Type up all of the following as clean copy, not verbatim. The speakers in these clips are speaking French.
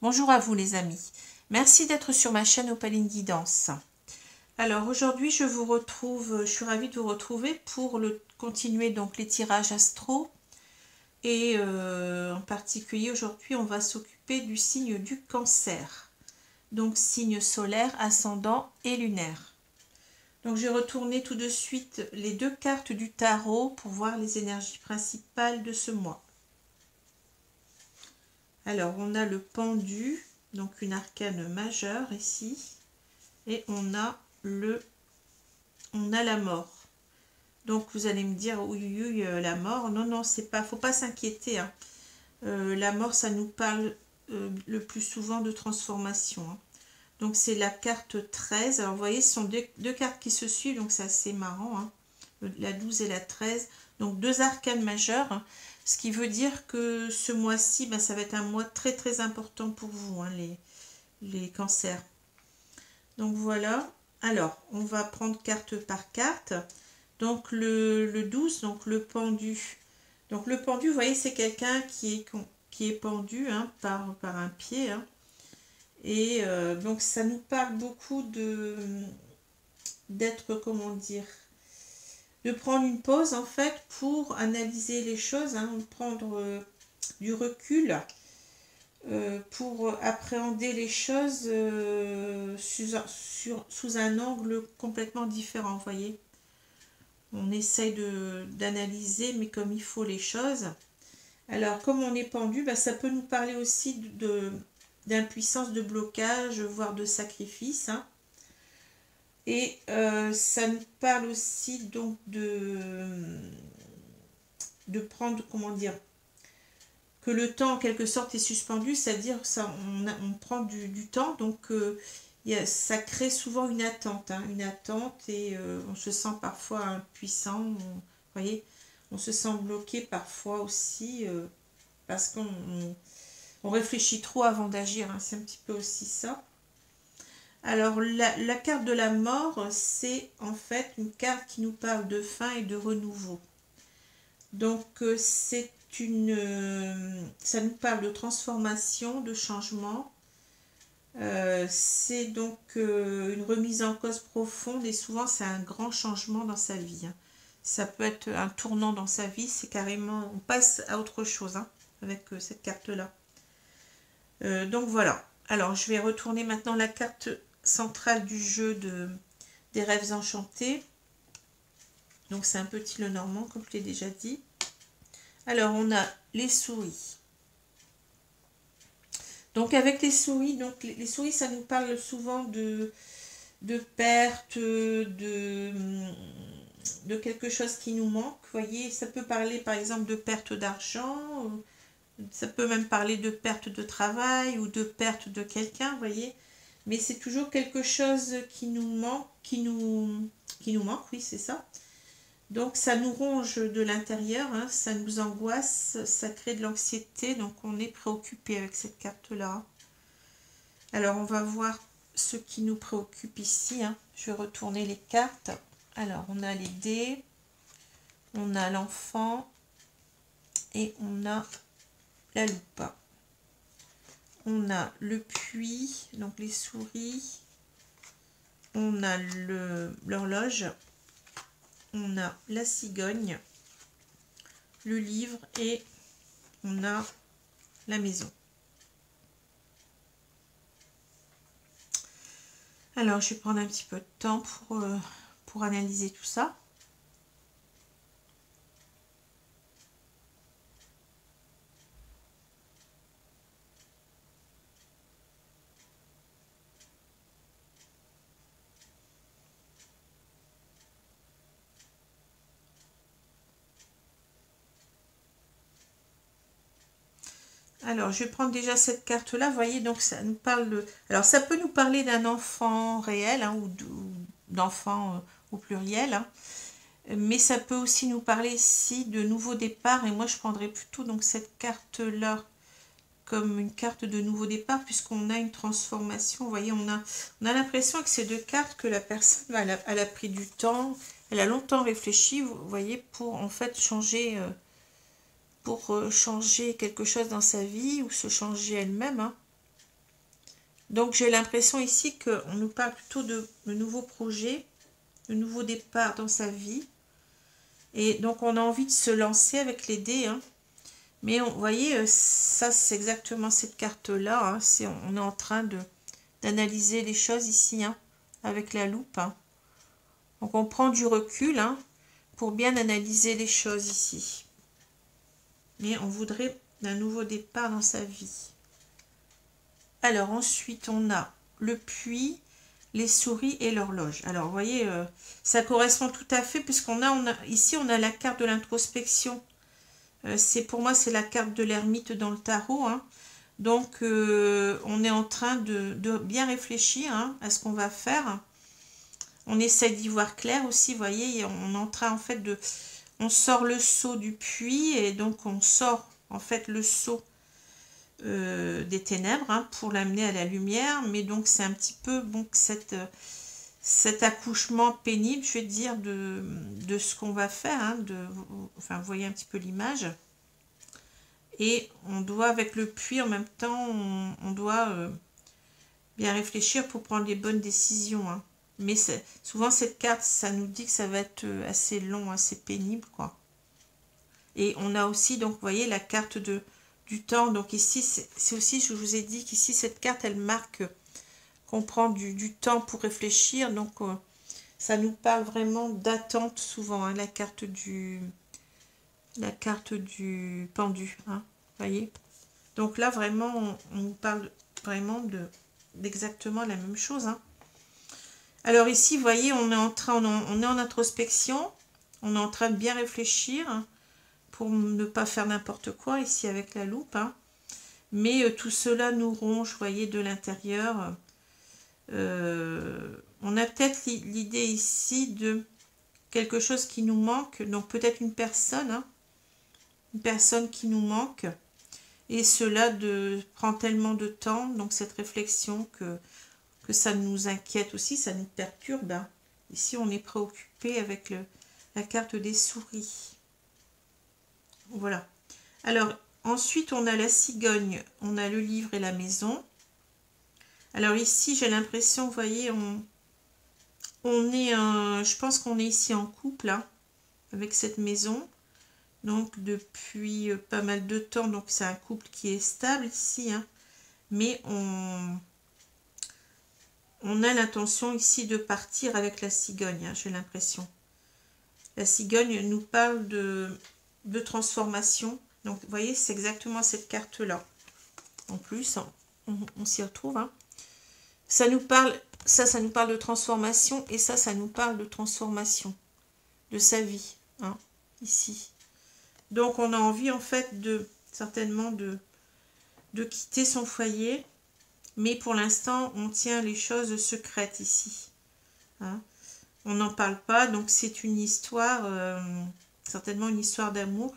Bonjour à vous les amis. Merci d'être sur ma chaîne Opaline Guidance. Alors aujourd'hui je suis ravie de vous retrouver pour continuer donc les tirages astro. Et en particulier aujourd'hui on va s'occuper du signe du Cancer. Donc signe solaire, ascendant et lunaire. Donc j'ai retourné tout de suite les deux cartes du tarot pour voir les énergies principales de ce mois. Alors on a le pendu, donc une arcane majeure ici, et on a la mort. Donc vous allez me dire oui, la mort, non, c'est pas, faut pas s'inquiéter, hein. La mort, ça nous parle le plus souvent de transformation, hein. Donc c'est la carte 13. Alors vous voyez, ce sont deux cartes qui se suivent, donc c'est assez marrant, hein. La 12 et la 13. Donc deux arcanes majeures, hein. Ce qui veut dire que ce mois-ci, ben, ça va être un mois très très important pour vous, hein, les cancers. Donc voilà. Alors, on va prendre carte par carte. Donc le 12, donc le pendu. Donc le pendu, vous voyez, c'est quelqu'un qui est pendu, hein, par un pied, hein. Et donc ça nous parle beaucoup d'être, comment dire, de prendre une pause en fait pour analyser les choses, hein, prendre du recul pour appréhender les choses sous un angle complètement différent, vous voyez. On essaye d'analyser, mais comme il faut les choses. Alors, comme on est pendu, bah, ça peut nous parler aussi d'impuissance, de blocage, voire de sacrifice, hein. Et ça nous parle aussi donc de prendre, comment dire, que le temps en quelque sorte est suspendu, c'est-à-dire ça, on prend du temps, donc ça crée souvent une attente, hein, et on se sent parfois impuissant, vous voyez, on se sent bloqué parfois aussi parce qu'on réfléchit trop avant d'agir, hein, c'est un petit peu aussi ça. Alors la carte de la mort, c'est en fait une carte qui nous parle de fin et de renouveau. Donc ça nous parle de transformation, de changement. C'est donc une remise en cause profonde et souvent c'est un grand changement dans sa vie, hein. Ça peut être un tournant dans sa vie, c'est carrément, on passe à autre chose, hein, avec cette carte-là. Donc voilà. Alors je vais retourner maintenant la carte centrale du jeu des rêves enchantés. Donc c'est un petit Lenormand, comme je l'ai déjà dit. Alors on a les souris. Donc avec les souris, donc les souris, ça nous parle souvent de perte, de quelque chose qui nous manque. Vous voyez, ça peut parler par exemple de perte d'argent, ça peut même parler de perte de travail ou de perte de quelqu'un, vous voyez. Mais c'est toujours quelque chose qui nous manque, qui nous manque, oui, c'est ça. Donc ça nous ronge de l'intérieur, hein, ça nous angoisse, ça crée de l'anxiété, donc on est préoccupé avec cette carte-là. Alors on va voir ce qui nous préoccupe ici, hein. Je vais retourner les cartes. Alors on a les dés, on a l'enfant et on a la loupe. On a le puits, donc les souris, on a l'horloge, on a la cigogne, le livre et on a la maison. Alors je vais prendre un petit peu de temps pour analyser tout ça. Alors, je vais prendre déjà cette carte-là. Vous voyez, donc ça nous parle alors, ça peut nous parler d'un enfant réel, hein, ou d'enfant au pluriel, hein. Mais ça peut aussi nous parler ici de nouveau départ. Et moi, je prendrais plutôt donc cette carte-là comme une carte de nouveau départ, puisqu'on a une transformation. Vous voyez, on a l'impression que ces deux cartes, que la personne, elle a pris du temps, elle a longtemps réfléchi, vous voyez, pour en fait changer... pour changer quelque chose dans sa vie ou se changer elle-même, hein. Donc j'ai l'impression ici qu'on nous parle plutôt de nouveaux projets, de nouveaux départs dans sa vie. Et donc on a envie de se lancer avec les dés, hein. Mais vous voyez, ça c'est exactement cette carte-là, hein. On est en train d'analyser les choses ici, hein, avec la loupe, hein. Donc on prend du recul, hein, pour bien analyser les choses ici. Mais on voudrait un nouveau départ dans sa vie. Alors ensuite on a le puits, les souris et l'horloge. Alors vous voyez, ça correspond tout à fait puisqu'on ici on a la carte de l'introspection. Pour moi c'est la carte de l'ermite dans le tarot, hein. Donc on est en train de bien réfléchir, hein, à ce qu'on va faire. On essaie d'y voir clair aussi, vous voyez, on est en train en fait on sort le seau du puits et donc on sort en fait le seau des ténèbres, hein, pour l'amener à la lumière. Mais donc c'est un petit peu bon cet accouchement pénible, je vais dire, de ce qu'on va faire, hein, enfin vous voyez un petit peu l'image. Et on doit, avec le puits en même temps, on doit bien réfléchir pour prendre les bonnes décisions, hein. Mais souvent cette carte, ça nous dit que ça va être assez long, assez pénible, quoi. Et on a aussi, donc vous voyez, la carte du temps. Donc ici, c'est aussi, je vous ai dit qu'ici, cette carte, elle marque qu'on prend du temps pour réfléchir. Donc ça nous parle vraiment d'attente souvent, hein, la carte du pendu, hein, vous voyez. Donc là, vraiment, on nous parle vraiment d'exactement la même chose, hein. Alors ici, vous voyez, on est en introspection, on est en train de bien réfléchir, hein, pour ne pas faire n'importe quoi ici avec la loupe, hein. Mais tout cela nous ronge, vous voyez, de l'intérieur. On a peut-être l'idée ici de quelque chose qui nous manque, donc peut-être une personne, hein, une personne qui nous manque. Et cela prend tellement de temps, donc cette réflexion que ça nous inquiète aussi, ça nous perturbe, hein. Ici, on est préoccupé avec la carte des souris. Voilà. Alors, ensuite, on a la cigogne, on a le livre et la maison. Alors ici, j'ai l'impression, vous voyez, je pense qu'on est ici en couple, hein, avec cette maison. Donc, depuis pas mal de temps, donc c'est un couple qui est stable ici, hein. Mais on a l'intention ici de partir avec la cigogne, hein, j'ai l'impression. La cigogne nous parle de transformation. Donc, vous voyez, c'est exactement cette carte-là. En plus, on s'y retrouve, hein. Ça nous parle de transformation et ça nous parle de transformation de sa vie, hein, ici. Donc, on a envie, en fait, certainement de quitter son foyer. Mais pour l'instant, on tient les choses secrètes ici, hein. On n'en parle pas, donc c'est une histoire, certainement une histoire d'amour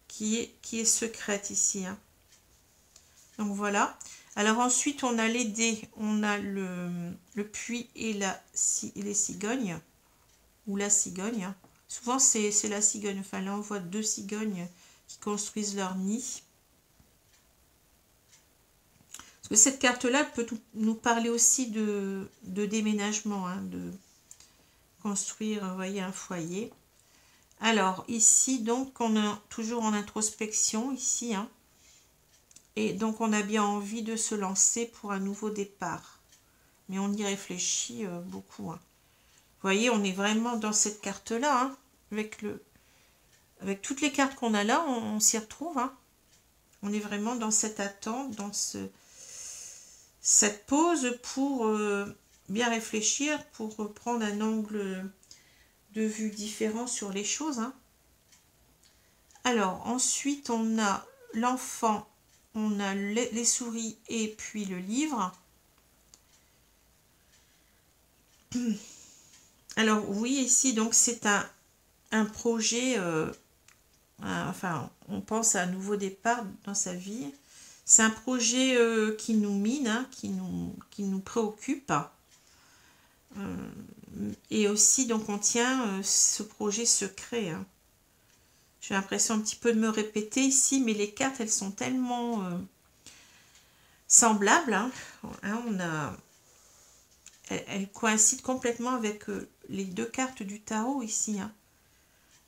qui est secrète ici, hein. Donc voilà. Alors ensuite, on a les dés, on a le puits et les cigognes, ou la cigogne, hein. Souvent, c'est la cigogne. Enfin, là, on voit deux cigognes qui construisent leur nid. Parce que cette carte-là peut nous parler aussi de déménagement, hein, de construire, vous voyez, un foyer. Alors, ici, donc, on est toujours en introspection, ici, hein. Et donc, on a bien envie de se lancer pour un nouveau départ. Mais on y réfléchit beaucoup, hein. Vous voyez, on est vraiment dans cette carte-là, hein, avec toutes les cartes qu'on a là, on s'y retrouve, hein. On est vraiment dans cette attente, dans cette pause pour bien réfléchir, pour prendre un angle de vue différent sur les choses, hein. Alors, ensuite, on a l'enfant, on a les souris et puis le livre. Alors, oui, ici, donc, c'est un projet, enfin, on pense à un nouveau départ dans sa vie. C'est un projet qui nous mine, hein, qui nous préoccupe. Et aussi, donc, on tient ce projet secret, hein. J'ai l'impression un petit peu de me répéter ici, mais les cartes, elles sont tellement... semblable, hein. On a, elle coïncide complètement avec les deux cartes du tarot ici, hein.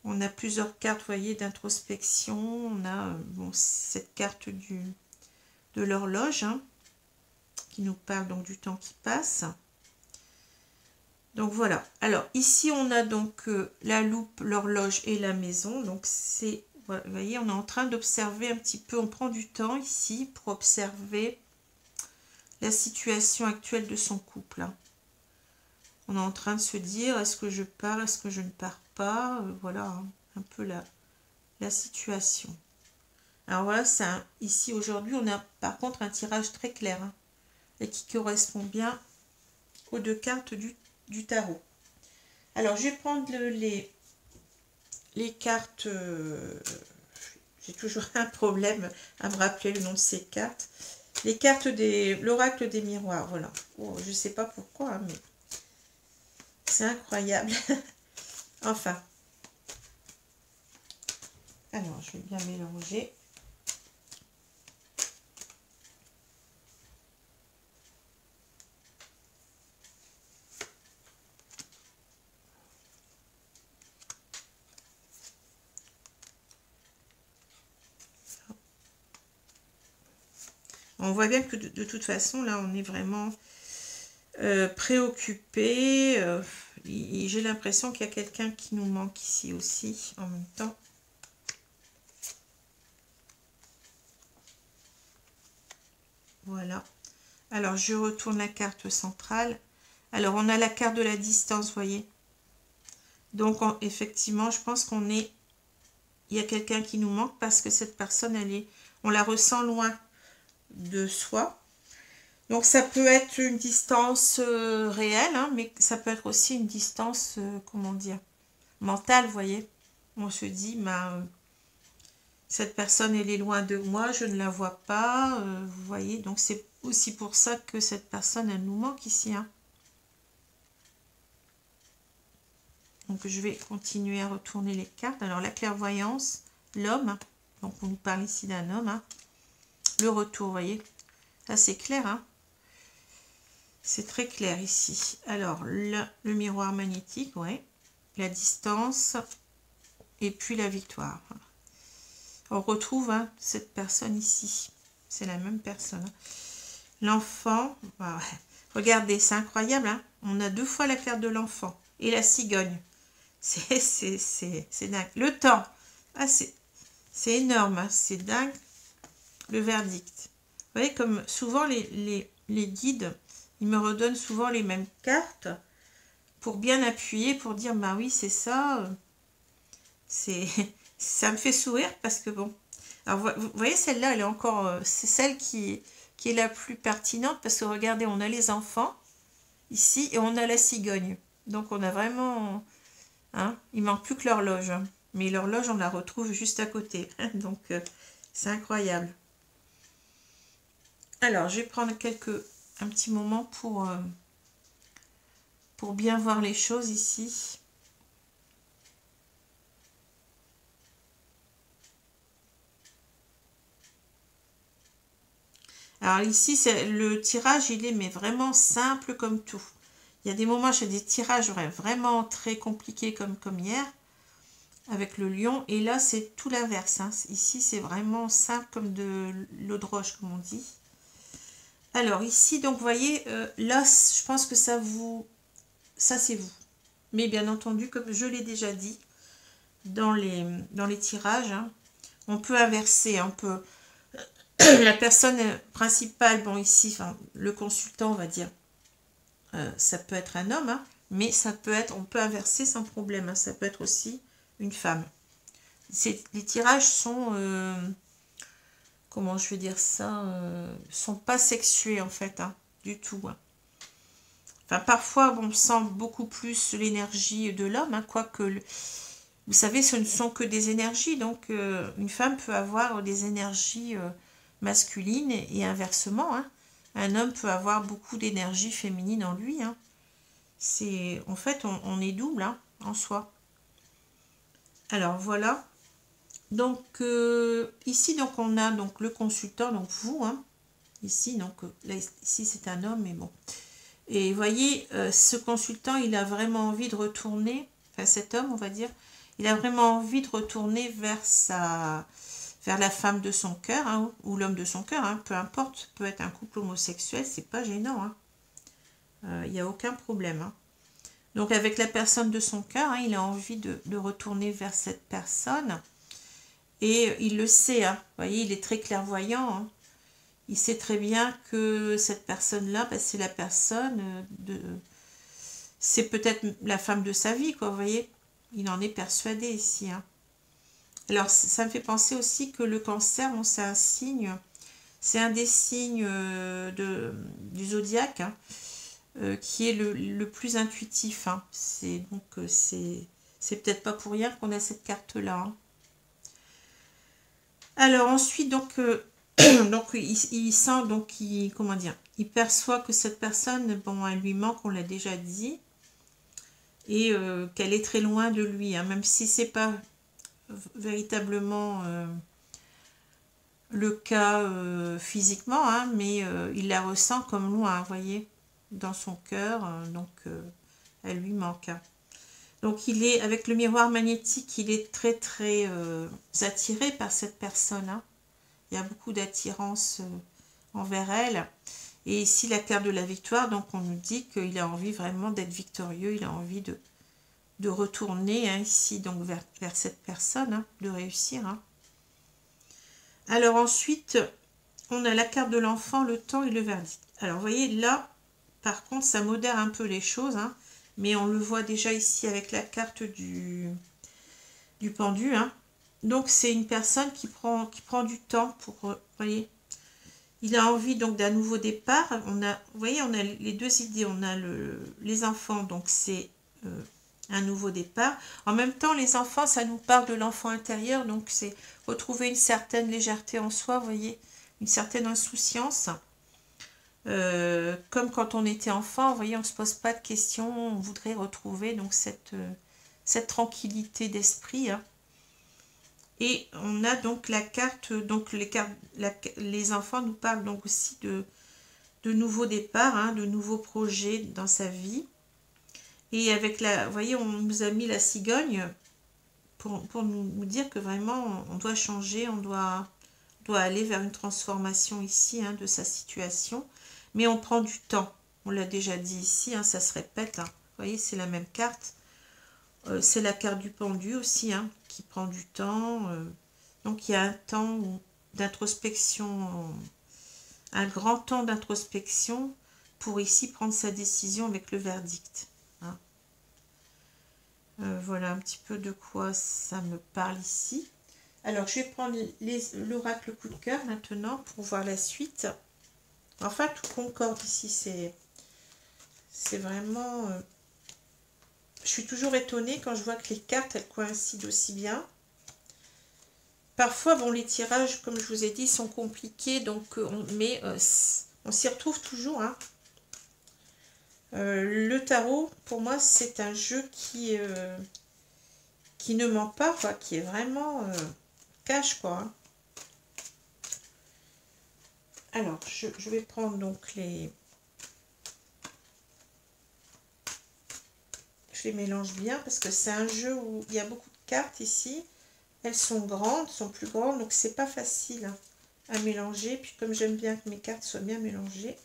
On a plusieurs cartes, vous voyez, d'introspection. On a bon, cette carte de l'horloge, hein, qui nous parle donc du temps qui passe. Donc voilà. Alors ici, on a donc la loupe, l'horloge et la maison. Donc c'est, voilà, vous voyez, on est en train d'observer un petit peu. On prend du temps ici pour observer la situation actuelle de son couple, hein. On est en train de se dire, est-ce que je pars, est-ce que je ne pars pas, voilà, hein, un peu la situation. Alors voilà, ça, ici aujourd'hui, on a par contre un tirage très clair, hein, et qui correspond bien aux deux cartes du tarot. Alors, je vais prendre les cartes. J'ai toujours un problème à me rappeler le nom de ces cartes. Les cartes l'oracle des miroirs, voilà. Oh, je ne sais pas pourquoi, hein, mais c'est incroyable. Enfin. Alors, je vais bien mélanger. On voit bien que de toute façon, là, on est vraiment préoccupé. J'ai l'impression qu'il y a quelqu'un qui nous manque ici aussi, en même temps. Voilà. Alors, je retourne la carte centrale. Alors, on a la carte de la distance, vous voyez. Donc, effectivement, je pense qu'on est... Il y a quelqu'un qui nous manque parce que cette personne, on la ressent loin de soi. Donc, ça peut être une distance réelle, hein, mais ça peut être aussi une distance, comment dire, mentale, vous voyez. On se dit, cette personne, elle est loin de moi, je ne la vois pas, vous voyez. Donc, c'est aussi pour ça que cette personne, elle nous manque ici, hein. Donc, je vais continuer à retourner les cartes. Alors, la clairvoyance, l'homme. Donc, on nous parle ici d'un homme, hein. Le retour, vous voyez. Là, c'est clair, hein. C'est très clair ici. Alors, le miroir magnétique, ouais. La distance. Et puis, la victoire. On retrouve, hein, cette personne ici. C'est la même personne, hein. L'enfant. Bah, ouais. Regardez, c'est incroyable, hein. On a deux fois la carte de l'enfant. Et la cigogne. C'est dingue. Le temps. Ah, c'est énorme, hein. C'est dingue. Le verdict. Vous voyez, comme souvent les guides, ils me redonnent souvent les mêmes cartes pour bien appuyer, pour dire, bah oui, c'est ça. Ça me fait sourire parce que bon. Alors, vous voyez, celle-là, elle est encore... c'est celle qui est la plus pertinente parce que regardez, on a les enfants ici et on a la cigogne. Donc, on a vraiment... Hein, il manque plus que l'horloge. Hein. Mais l'horloge, on la retrouve juste à côté. Donc, c'est incroyable. Alors, je vais prendre un petit moment pour bien voir les choses ici. Alors ici, le tirage, il est mais vraiment simple comme tout. Il y a des moments, j'ai des tirages vraiment très compliqués comme hier, avec le lion. Et là, c'est tout l'inverse. Hein. Ici, c'est vraiment simple comme de l'eau de roche, comme on dit. Alors ici, donc, vous voyez, là, je pense que ça, c'est vous. Mais bien entendu, comme je l'ai déjà dit, dans les tirages, hein, on peut inverser, on peut... La personne principale, bon ici, enfin, le consultant, on va dire, ça peut être un homme, hein, mais ça peut être, on peut inverser sans problème, hein, ça peut être aussi une femme. Les tirages sont, comment je vais dire ça, sont pas sexués en fait, hein, du tout. Hein. Enfin, parfois, on sent beaucoup plus l'énergie de l'homme, hein, quoique, vous savez, ce ne sont que des énergies, donc une femme peut avoir des énergies masculines et inversement. Hein. Un homme peut avoir beaucoup d'énergie féminine en lui. Hein. En fait, on est double, hein, en soi. Alors, voilà. Donc, ici, donc, on a donc, le consultant, donc vous, hein, ici. Donc là, ici, c'est un homme, mais bon. Et vous voyez, ce consultant, il a vraiment envie de retourner, enfin cet homme, on va dire, il a vraiment envie de retourner vers la femme de son cœur, hein, ou l'homme de son cœur, hein, peu importe, peut être un couple homosexuel, c'est pas gênant, hein. Il n'y a aucun problème, hein. Donc avec la personne de son cœur, hein, il a envie de retourner vers cette personne, et il le sait, hein, vous voyez, il est très clairvoyant, hein. Il sait très bien que cette personne-là, bah, c'est la personne c'est peut-être la femme de sa vie, quoi, vous voyez. Il en est persuadé ici, hein. Alors, ça me fait penser aussi que le cancer, bon, c'est un signe, c'est un des signes du zodiaque, hein, qui est le plus intuitif, hein. C'est peut-être pas pour rien qu'on a cette carte-là, hein. Alors ensuite, donc, donc il sent, donc, comment dire, il perçoit que cette personne, bon, elle lui manque, on l'a déjà dit, et qu'elle est très loin de lui, hein, même si c'est pas véritablement le cas physiquement, hein, mais il la ressent comme loin, vous voyez, dans son cœur, donc elle lui manque, hein. Donc il est, avec le miroir magnétique, il est très très attiré par cette personne, hein. Il y a beaucoup d'attirance envers elle. Et ici, la carte de la victoire, donc on nous dit qu'il a envie vraiment d'être victorieux, il a envie de retourner, hein, ici, donc vers cette personne, hein, de réussir, hein. Alors ensuite, on a la carte de l'enfant, le temps et le verdict. Alors vous voyez, là, par contre, ça modère un peu les choses, hein, mais on le voit déjà ici avec la carte du pendu, hein. Donc c'est une personne qui prend du temps pour, vous voyez, il a envie donc d'un nouveau départ. On a, vous voyez, on a les deux idées, on a les enfants, donc c'est un nouveau départ. En même temps, les enfants, ça nous parle de l'enfant intérieur, donc c'est retrouver une certaine légèreté en soi, vous voyez, une certaine insouciance. Comme quand on était enfant, vous voyez, on ne se pose pas de questions, on voudrait retrouver donc cette tranquillité d'esprit, hein. Et on a donc la carte, donc les enfants nous parlent donc aussi de nouveaux départs, hein, de nouveaux projets dans sa vie. Et avec vous voyez, on nous a mis la cigogne pour nous dire que vraiment on doit changer, on doit aller vers une transformation ici, hein, de sa situation. Mais on prend du temps, on l'a déjà dit ici, hein, ça se répète, hein. Vous voyez, c'est la même carte. C'est la carte du pendu aussi, hein, qui prend du temps. Donc il y a un temps d'introspection, un grand temps d'introspection pour ici prendre sa décision avec le verdict, hein. Voilà un petit peu de quoi ça me parle ici. Alors je vais prendre l'oracle coup de cœur maintenant pour voir la suite. Enfin, tout concorde ici, c'est vraiment... je suis toujours étonnée quand je vois que les cartes, elles coïncident aussi bien. Parfois, bon, les tirages, comme je vous ai dit, sont compliqués, donc mais on s'y retrouve toujours, hein. Le tarot, pour moi, c'est un jeu qui ne ment pas, quoi, qui est vraiment cash, quoi, hein. Alors, je vais prendre donc les... Je les mélange bien parce que c'est un jeu où il y a beaucoup de cartes ici. Elles sont grandes, sont plus grandes, donc c'est pas facile à mélanger. Puis comme j'aime bien que mes cartes soient bien mélangées,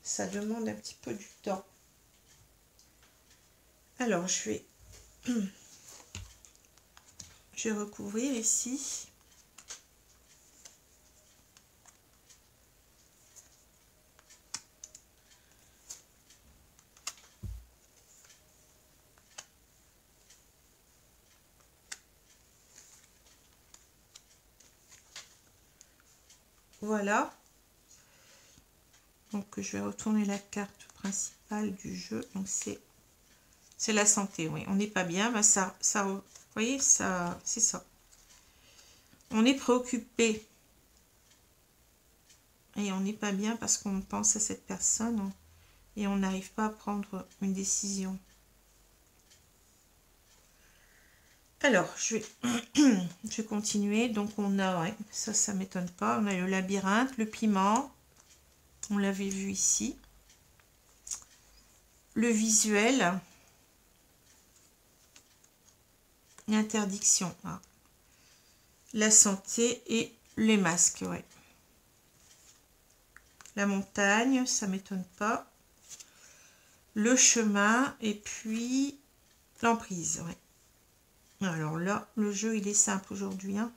ça demande un petit peu du temps. Alors je vais recouvrir ici. Voilà. Donc je vais retourner la carte principale du jeu. Donc c'est la santé, oui. On n'est pas bien, bah vous voyez, ça, c'est ça. On est préoccupé. Et on n'est pas bien parce qu'on pense à cette personne et on n'arrive pas à prendre une décision. Alors, je vais continuer. Donc, on a, ouais, ça m'étonne pas. On a le labyrinthe, le piment. On l'avait vu ici. Le visuel. L'interdiction. Ah. La santé et les masques, ouais. La montagne, ça m'étonne pas. Le chemin et puis l'emprise, ouais. Alors là, le jeu, il est simple aujourd'hui, hein.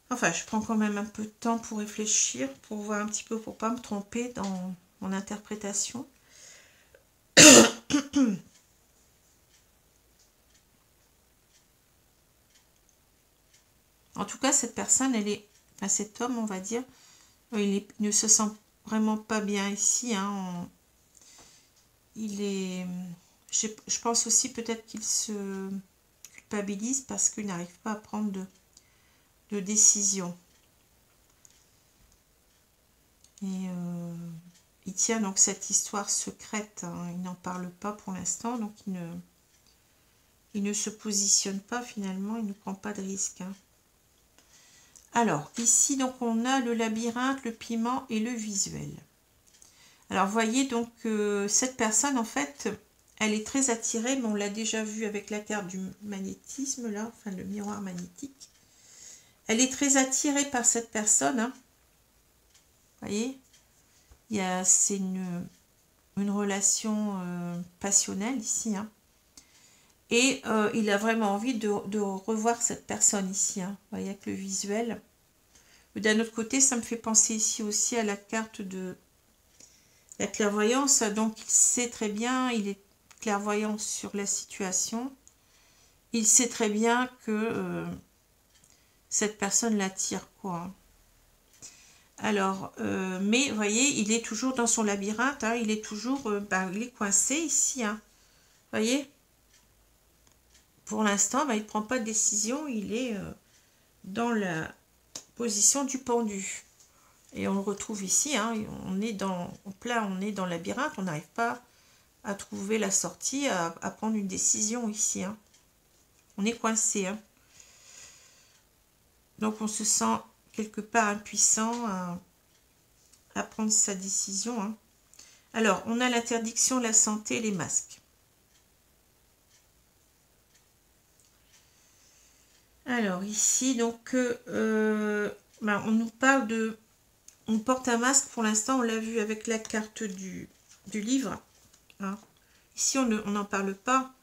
Enfin, je prends quand même un peu de temps pour réfléchir, pour voir un petit peu, pour pas me tromper dans mon interprétation. En tout cas, cette personne, elle est, enfin, cet homme, on va dire, il ne se sent vraiment pas bien ici, hein. Il est, je pense aussi peut-être qu'il se culpabilise parce qu'il n'arrive pas à prendre de décision. Et il tient donc cette histoire secrète, hein. Il n'en parle pas pour l'instant, donc il ne se positionne pas finalement, il ne prend pas de risque, hein. Alors, ici, donc, on a le labyrinthe, le piment et le visuel. Alors, vous voyez, donc, cette personne, en fait, elle est très attirée, mais on l'a déjà vu avec la carte du magnétisme, là, enfin, le miroir magnétique. Elle est très attirée par cette personne, hein. Vous voyez, c'est une relation passionnelle ici, hein. Et il a vraiment envie de revoir cette personne ici, hein. Vous voyez, avec le visuel. D'un autre côté, ça me fait penser ici aussi à la carte de la clairvoyance. Donc, il sait très bien, il est clairvoyant sur la situation. Il sait très bien que cette personne l'attire, quoi. Alors, mais vous voyez, il est toujours dans son labyrinthe, hein. Il est toujours, il est coincé ici, hein. Vous voyez, pour l'instant, il ne prend pas de décision. Il est dans la position du pendu. Et on le retrouve ici, hein. On est dans le labyrinthe, on n'arrive pas à trouver la sortie, à prendre une décision ici, hein. On est coincé, hein. Donc on se sent quelque part impuissant à prendre sa décision, hein. Alors, on a l'interdiction, la santé, les masques. Alors ici, donc, on nous parle de... On porte un masque, pour l'instant, on l'a vu avec la carte du livre, hein. Ici, on n'en parle pas.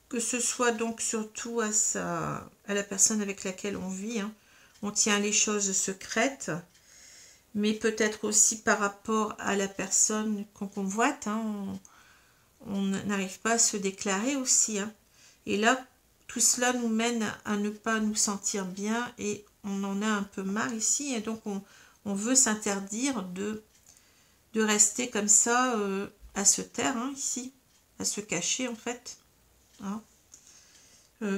Que ce soit donc surtout à la personne avec laquelle on vit, hein. On tient les choses secrètes, mais peut-être aussi par rapport à la personne qu'on convoite, hein. On n'arrive pas à se déclarer aussi, hein. Et là, tout cela nous mène à ne pas nous sentir bien et on en a un peu marre ici. Et donc, on veut s'interdire de rester comme ça, à se taire, hein, ici, à se cacher en fait, hein.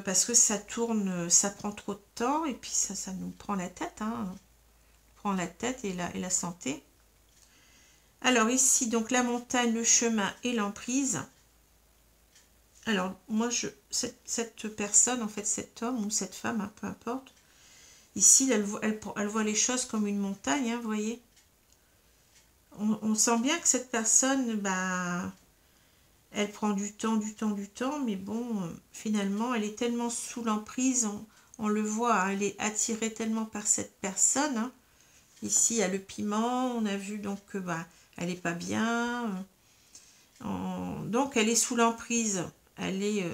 Parce que ça tourne, ça prend trop de temps et puis ça nous prend la tête, hein. Prend la tête et la santé. Alors ici, donc la montagne, le chemin et l'emprise. Alors, moi, cette personne, en fait, cet homme ou cette femme, hein, peu importe, ici, elle voit les choses comme une montagne, hein, vous voyez. On sent bien que cette personne, elle prend du temps, mais bon, finalement, elle est tellement sous l'emprise, on le voit, hein, elle est attirée tellement par cette personne, hein. Ici, il y a le piment, on a vu donc que elle n'est pas bien. Donc, elle est sous l'emprise. Elle est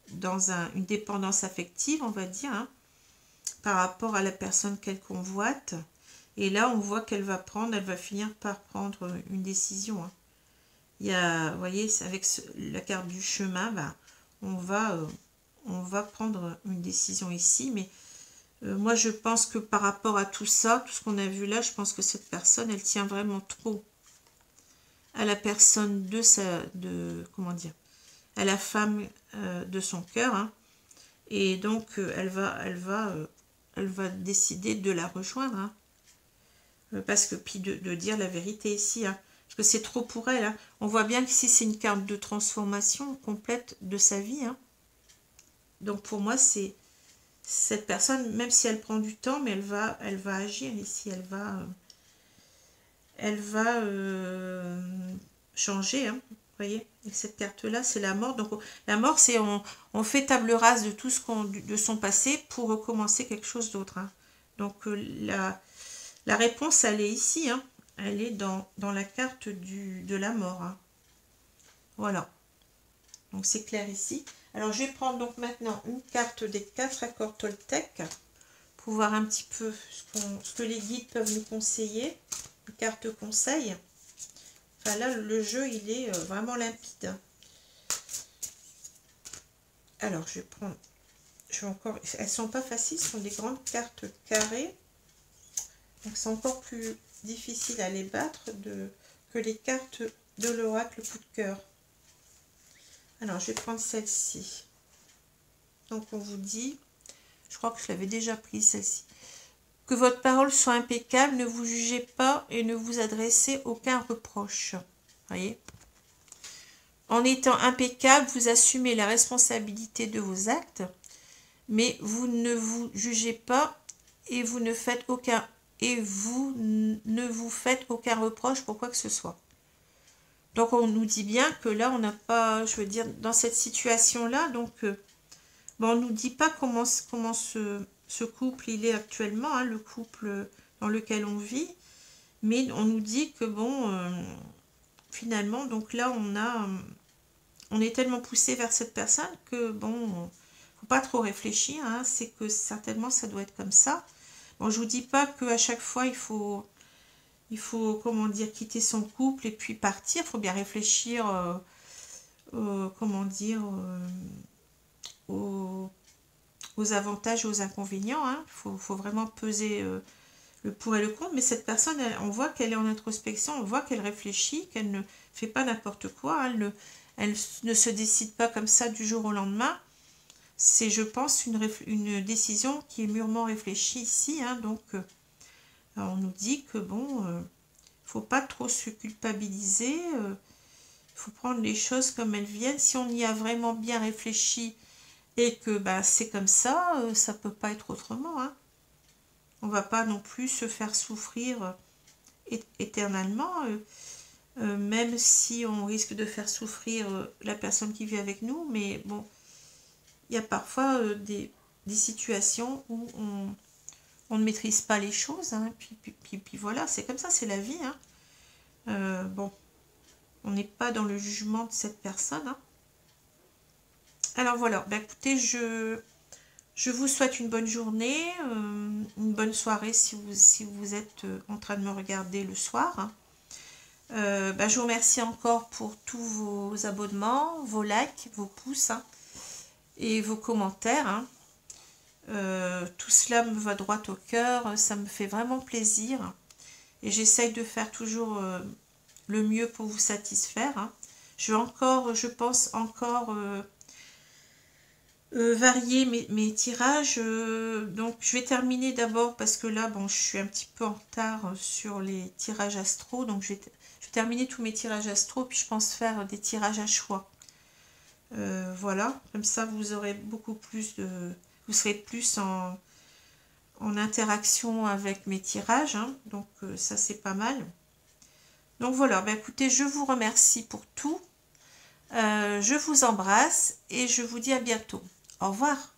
dans une dépendance affective, on va dire, hein, par rapport à la personne qu'elle convoite. Et là, on voit elle va finir par prendre une décision, hein. Il y a, vous voyez, avec la carte du chemin, on va prendre une décision ici. Mais moi, je pense que par rapport à tout ça, tout ce qu'on a vu là, je pense que cette personne, elle tient vraiment trop à la personne comment dire, à la femme de son cœur, hein. Et donc elle va décider de la rejoindre, hein. Parce que puis de dire la vérité ici, hein. Parce que c'est trop pour elle. Hein. On voit bien qu'ici, c'est une carte de transformation complète de sa vie. Hein. Donc, pour moi, c'est cette personne, même si elle prend du temps, mais elle va agir ici. Elle va changer. Hein. Vous voyez, et cette carte-là, c'est la mort. Donc, la mort, c'est on fait table rase de tout ce de son passé pour recommencer quelque chose d'autre. Hein. Donc, la réponse, elle est ici. Hein. Elle est dans la carte de la mort. Hein. Voilà. Donc, c'est clair ici. Alors, je vais prendre donc maintenant une carte des 4 accords Toltec pour voir un petit peu ce que les guides peuvent nous conseiller. Une carte conseil. Enfin, là, le jeu, il est vraiment limpide. Alors, je vais prendre... elles ne sont pas faciles, ce sont des grandes cartes carrées. Donc, c'est encore plus difficile à les battre que les cartes de l'oracle coup de cœur. Alors, je vais prendre celle-ci. Donc, on vous dit, je crois que je l'avais déjà prise celle-ci, que votre parole soit impeccable, ne vous jugez pas et ne vous adressez aucun reproche. Voyez ? En étant impeccable, vous assumez la responsabilité de vos actes, mais vous ne vous jugez pas et vous ne faites aucun reproche pour quoi que ce soit. Donc on nous dit bien que là, on n'a pas, je veux dire, dans cette situation-là, donc bon, on ne nous dit pas comment ce couple il est actuellement, hein, le couple dans lequel on vit, mais on nous dit que bon, finalement, donc là, on est tellement poussé vers cette personne que bon, faut pas trop réfléchir, hein, c'est que certainement ça doit être comme ça. Bon, je vous dis pas qu'à chaque fois il faut, comment dire, quitter son couple et puis partir. Il faut bien réfléchir, comment dire, aux avantages et aux inconvénients. Hein. Faut vraiment peser le pour et le contre. Mais cette personne, on voit qu'elle est en introspection, on voit qu'elle réfléchit, qu'elle ne fait pas n'importe quoi. Hein. Elle ne se décide pas comme ça du jour au lendemain. C'est, je pense, une décision qui est mûrement réfléchie ici. Hein. Donc, on nous dit que bon, faut pas trop se culpabiliser. Faut prendre les choses comme elles viennent. Si on y a vraiment bien réfléchi et que bah, c'est comme ça, ça peut pas être autrement. Hein. On va pas non plus se faire souffrir éternellement. Même si on risque de faire souffrir la personne qui vit avec nous, mais bon, il y a parfois des situations où on ne maîtrise pas les choses, hein, puis voilà, c'est comme ça, c'est la vie. Hein. Bon, on n'est pas dans le jugement de cette personne. Hein. Alors voilà, bah, écoutez, je vous souhaite une bonne journée, une bonne soirée si vous êtes en train de me regarder le soir. Hein. Bah, je vous remercie encore pour tous vos abonnements, vos likes, vos pouces hein, et vos commentaires. Hein. Tout cela me va droit au cœur, ça me fait vraiment plaisir et j'essaye de faire toujours le mieux pour vous satisfaire. Hein. Je vais encore, je pense encore varier mes tirages. Donc je vais terminer d'abord parce que là, bon, je suis un petit peu en retard sur les tirages astro, donc je vais terminer tous mes tirages astro, puis je pense faire des tirages à choix. Voilà, comme ça vous aurez beaucoup plus de... Vous serez plus en interaction avec mes tirages, hein, donc ça c'est pas mal. Donc voilà, bah écoutez, je vous remercie pour tout. Je vous embrasse et je vous dis à bientôt. Au revoir.